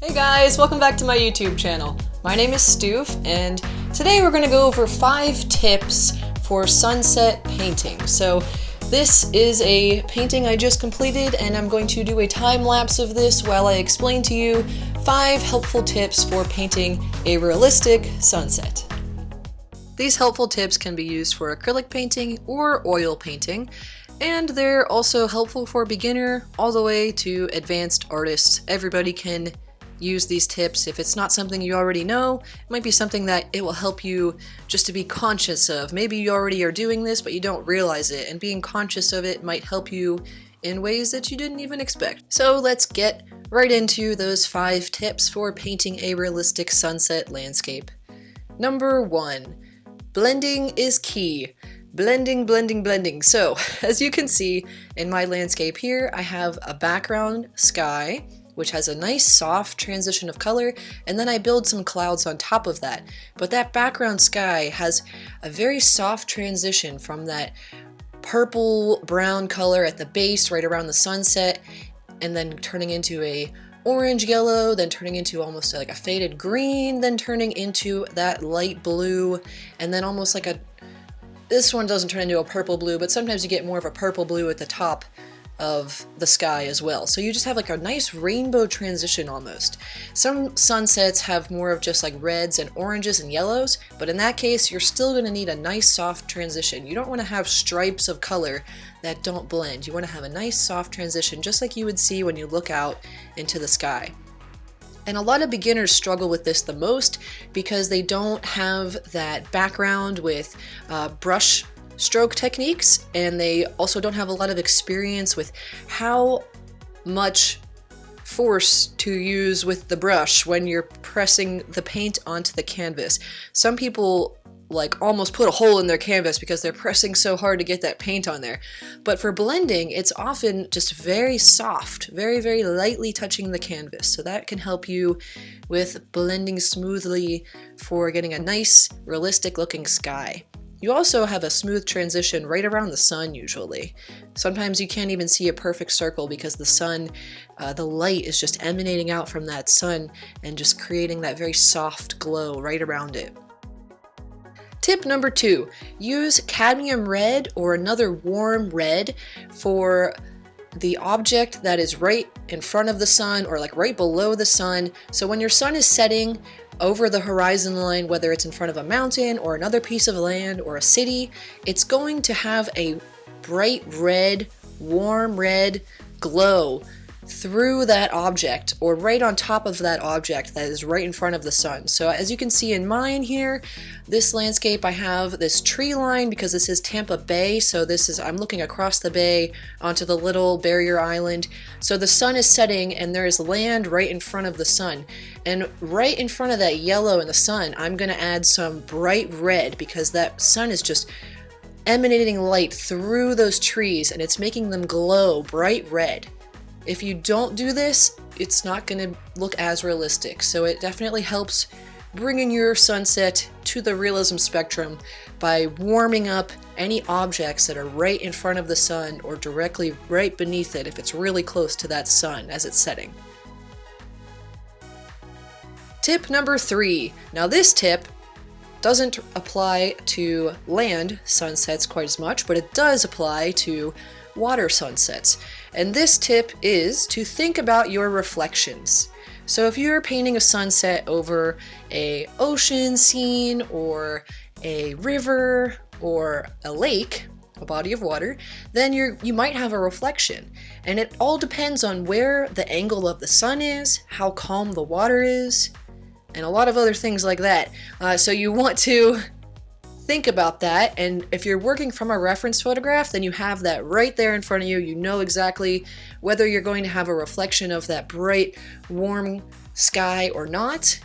Hey guys, welcome back to my YouTube channel. My name is Stoof, and today we're going to go over 5 tips for sunset painting. So this is a painting I just completed, and I'm going to do a time lapse of this while I explain to you 5 helpful tips for painting a realistic sunset. These helpful tips can be used for acrylic painting or oil painting, and they're also helpful for beginner all the way to advanced artists. Everybody can use these tips. If it's not something you already know, it might be something that it will help you just to be conscious of. Maybe you already are doing this, but you don't realize it, and being conscious of it might help you in ways that you didn't even expect. So let's get right into those 5 tips for painting a realistic sunset landscape. Number 1, blending is key. Blending, blending, blending. So as you can see in my landscape here, I have a background sky, which has a nice soft transition of color, and then I build some clouds on top of that. But that background sky has a very soft transition from that purple brown color at the base right around the sunset, and then turning into a orange yellow, then turning into almost like a faded green, then turning into that light blue, and then almost like this one doesn't turn into a purple blue, but sometimes you get more of a purple blue at the top of the sky as well. So you just have like a nice rainbow transition almost. Some sunsets have more of just like reds and oranges and yellows, but in that case you're still going to need a nice soft transition. You don't want to have stripes of color that don't blend. You want to have a nice soft transition just like you would see when you look out into the sky. And a lot of beginners struggle with this the most because they don't have that background with brush stroke techniques, and they also don't have a lot of experience with how much force to use with the brush when you're pressing the paint onto the canvas. Some people like almost put a hole in their canvas because they're pressing so hard to get that paint on there. But for blending, it's often just very soft, very, very lightly touching the canvas. So that can help you with blending smoothly for getting a nice, realistic looking sky. You also have a smooth transition right around the sun usually. Sometimes you can't even see a perfect circle because the sun, the light is just emanating out from that sun and just creating that very soft glow right around it. Tip number 2, use cadmium red or another warm red for the object that is right in front of the sun or like right below the sun. So when your sun is setting over the horizon line, whether it's in front of a mountain or another piece of land or a city, it's going to have a bright red, warm red glow through that object or right on top of that object that is right in front of the sun. So as you can see in mine here, this landscape, I have this tree line because this is Tampa Bay, so I'm looking across the bay onto the little barrier island. So the sun is setting and there is land right in front of the sun, and right in front of that yellow in the sun I'm going to add some bright red because that sun is just emanating light through those trees and it's making them glow bright red. If you don't do this, it's not going to look as realistic. So it definitely helps bringing your sunset to the realism spectrum by warming up any objects that are right in front of the sun or directly right beneath it if it's really close to that sun as it's setting. Tip number 3. Now this tip doesn't apply to land sunsets quite as much, but it does apply to water sunsets. And this tip is to think about your reflections. So if you're painting a sunset over an ocean scene or a river or a lake, a body of water, then you might have a reflection. And it all depends on where the angle of the sun is, how calm the water is, and a lot of other things like that. So you want to think about that, and if you're working from a reference photograph, then you have that right there in front of you. You know exactly whether you're going to have a reflection of that bright, warm sky or not.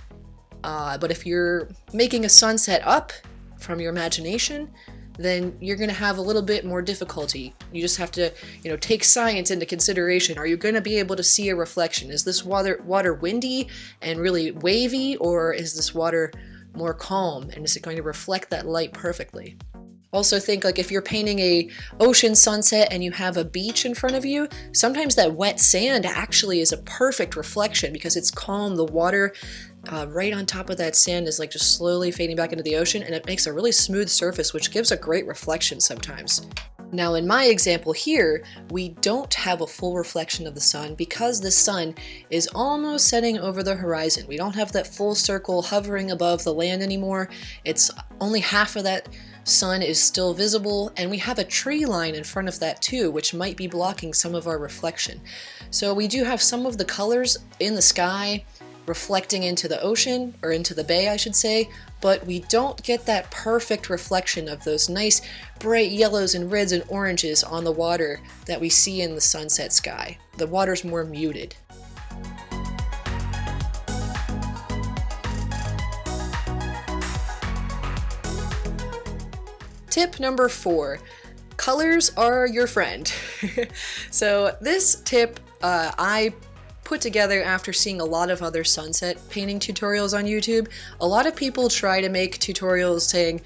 But if you're making a sunset up from your imagination, then you're going to have a little bit more difficulty. You just have to, take science into consideration. Are you going to be able to see a reflection? Is this water windy and really wavy, or is this water more calm, and is it going to reflect that light perfectly? Also think like if you're painting a ocean sunset and you have a beach in front of you, sometimes that wet sand actually is a perfect reflection because it's calm. The water right on top of that sand is like just slowly fading back into the ocean, and it makes a really smooth surface, which gives a great reflection sometimes. Now in my example here, we don't have a full reflection of the sun because the sun is almost setting over the horizon. We don't have that full circle hovering above the land anymore. It's only half of that sun is still visible, and we have a tree line in front of that too, which might be blocking some of our reflection. So we do have some of the colors in the sky reflecting into the ocean, or into the bay I should say, but we don't get that perfect reflection of those nice bright yellows and reds and oranges on the water that we see in the sunset sky. The water's more muted. Tip number 4, colors are your friend. So this tip I put together after seeing a lot of other sunset painting tutorials on YouTube. A lot of people try to make tutorials saying,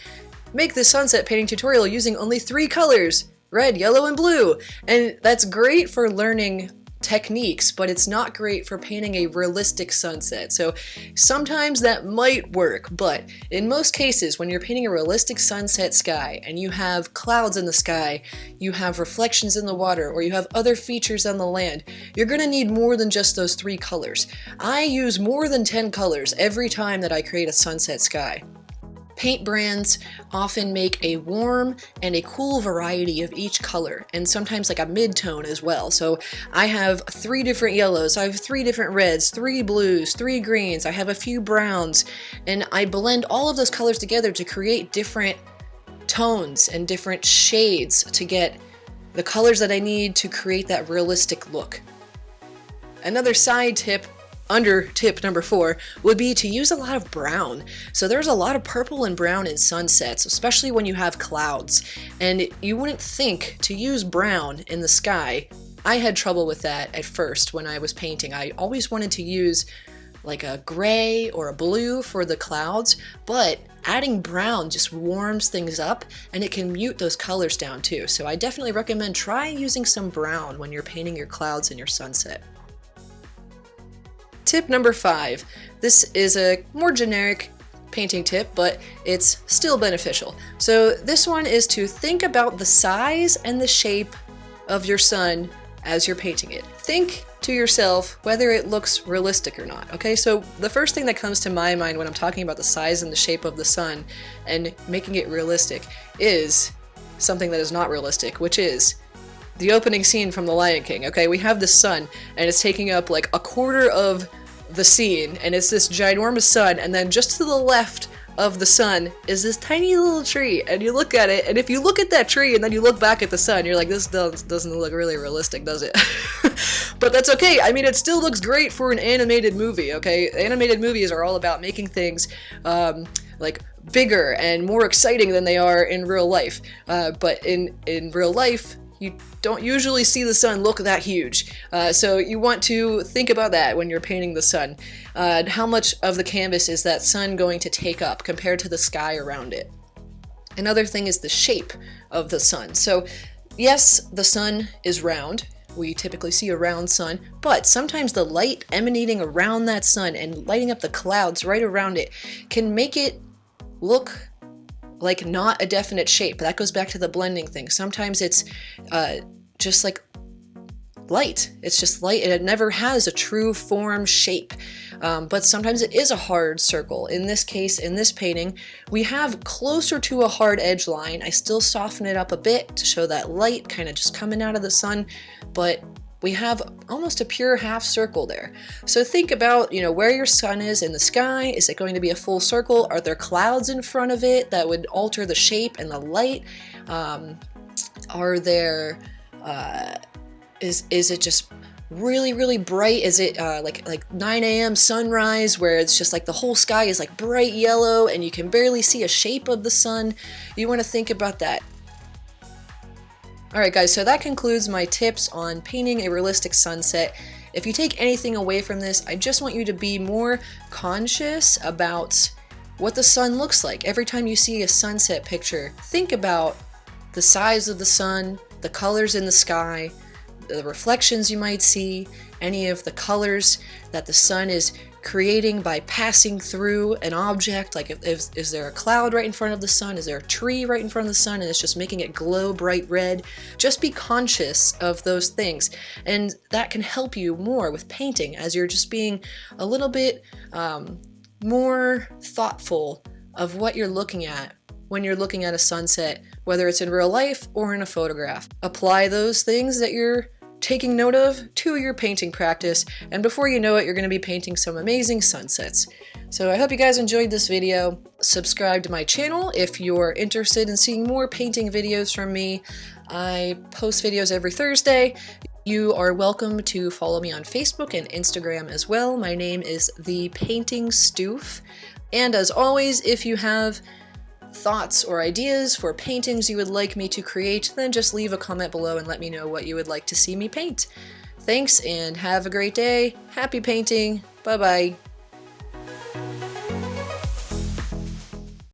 make the sunset painting tutorial using only 3 colors, red, yellow, and blue. And that's great for learning techniques, but it's not great for painting a realistic sunset. So sometimes that might work, but in most cases, when you're painting a realistic sunset sky and you have clouds in the sky, you have reflections in the water, or you have other features on the land, you're gonna need more than just those 3 colors. I use more than 10 colors every time that I create a sunset sky. Paint brands often make a warm and a cool variety of each color, and sometimes like a mid-tone as well. So I have 3 different yellows, I have 3 different reds, 3 blues, 3 greens, I have a few browns, and I blend all of those colors together to create different tones and different shades to get the colors that I need to create that realistic look. Another side tip under tip number 4 would be to use a lot of brown. So there's a lot of purple and brown in sunsets, especially when you have clouds. And you wouldn't think to use brown in the sky. I had trouble with that at first when I was painting. I always wanted to use like a gray or a blue for the clouds, but adding brown just warms things up and it can mute those colors down too. So I definitely recommend try using some brown when you're painting your clouds in your sunset. Tip number 5. This is a more generic painting tip, but it's still beneficial. So this one is to think about the size and the shape of your sun as you're painting it. Think to yourself whether it looks realistic or not. Okay, so the first thing that comes to my mind when I'm talking about the size and the shape of the sun and making it realistic is something that is not realistic, which is the opening scene from The Lion King. Okay, we have the sun and it's taking up like a quarter of the scene, and it's this ginormous sun, and then just to the left of the sun is this tiny little tree, and you look at it, and if you look at that tree and then you look back at the sun, you're like, this doesn't look really realistic, does it? But that's okay. I mean, it still looks great for an animated movie, okay? Animated movies are all about making things like bigger and more exciting than they are in real life. But in real life, you don't usually see the sun look that huge. So you want to think about that when you're painting the sun. How much of the canvas is that sun going to take up compared to the sky around it? Another thing is the shape of the sun. So yes, the sun is round. We typically see a round sun, but sometimes the light emanating around that sun and lighting up the clouds right around it can make it look like not a definite shape. That goes back to the blending thing. Sometimes it's just like light. It's just light and it never has a true form shape. But sometimes it is a hard circle. In this case, in this painting, we have closer to a hard edge line. I still soften it up a bit to show that light kind of just coming out of the sun, but we have almost a pure half circle there. So think about, where your sun is in the sky. Is it going to be a full circle? Are there clouds in front of it that would alter the shape and the light? Are there, is it just really, really bright? Is it like 9 a.m. sunrise where it's just like the whole sky is like bright yellow and you can barely see a shape of the sun? You want to think about that. Alright guys, so that concludes my tips on painting a realistic sunset. If you take anything away from this, I just want you to be more conscious about what the sun looks like. Every time you see a sunset picture, think about the size of the sun, the colors in the sky, the reflections you might see, any of the colors that the sun is creating by passing through an object. Like, is there a cloud right in front of the sun? Is there a tree right in front of the sun and it's just making it glow bright red? Just be conscious of those things, and that can help you more with painting, as you're just being a little bit more thoughtful of what you're looking at when you're looking at a sunset, whether it's in real life or in a photograph. Apply those things that you're taking note of to your painting practice, and before you know it, you're going to be painting some amazing sunsets. So I hope you guys enjoyed this video. Subscribe to my channel if you're interested in seeing more painting videos from me. I post videos every Thursday. You are welcome to follow me on Facebook and Instagram as well. My name is The Painting Stoof. And as always, if you have thoughts or ideas for paintings you would like me to create, then just leave a comment below and let me know what you would like to see me paint. Thanks and have a great day. Happy painting. Bye-bye.